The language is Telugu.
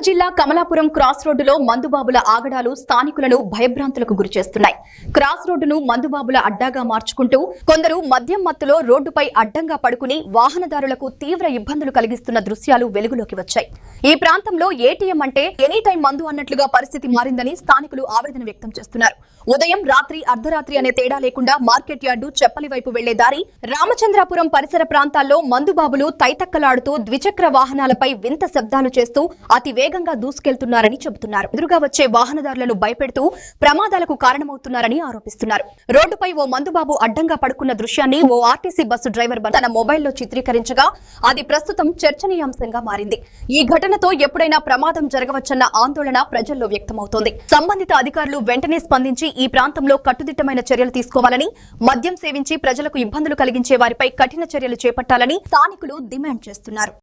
జిల్లా కమలాపురం క్రాస్ రోడ్డులో మందుబాబుల ఆగడాలు స్థానికులను భయభ్రాంతులకు గురిచేస్తున్నాయి. క్రాస్ రోడ్డును మందుబాబుల అడ్డాగా మార్చుకుంటూ కొందరు మద్యం మత్తులో రోడ్డుపై అడ్డంగా పడుకుని వాహనదారులకు తీవ్ర ఇబ్బందులు కలిగిస్తున్న దృశ్యాలు వెలుగులోకి వచ్చాయి. ఈ ప్రాంతంలో ఏటీఎం అంటే ఎనీ టైం మందు అన్నట్లుగా పరిస్థితి మారిందని స్థానికులు ఆవేదన వ్యక్తం చేస్తున్నారు. ఉదయం, రాత్రి, అర్ధరాత్రి అనే తేడా లేకుండా మార్కెట్ యార్డు, చెప్పలి వైపు వెళ్లే దారి, రామచంద్రాపురం పరిసర ప్రాంతాల్లో మందుబాబులు తైతక్కలాడుతూ ద్విచక్ర వాహనాలపై వింత శబ్దాలు చేస్తూ అతి వేగంగా దూసుకెళ్తున్నారని చెబుతున్నారు. ఎదురుగా వచ్చే వాహనదారులను భయపెడుతూ ప్రమాదాలకు కారణమవుతున్నారని ఆరోపిస్తున్నారు. రోడ్డుపై ఓ మందుబాబు అడ్డంగా పడుకున్న దృశ్యాన్ని ఓ ఆర్టీసీ బస్సు డ్రైవర్ తన మొబైల్లో చిత్రీకరించగా అది ప్రస్తుతం చర్చనీయాంశంగా మారింది. ఈ ఘటనతో ఎప్పుడైనా ప్రమాదం జరగవచ్చన్న ఆందోళన ప్రజల్లో వ్యక్తమవుతోంది. సంబంధిత అధికారులు వెంటనే స్పందించి ఈ ప్రాంతంలో కట్టుదిట్టమైన చర్యలు తీసుకోవాలని, మద్యం సేవించి ప్రజలకు ఇబ్బందులు కలిగించే వారిపై కఠిన చర్యలు చేపట్టాలని స్థానికులు డిమాండ్ చేస్తున్నారు.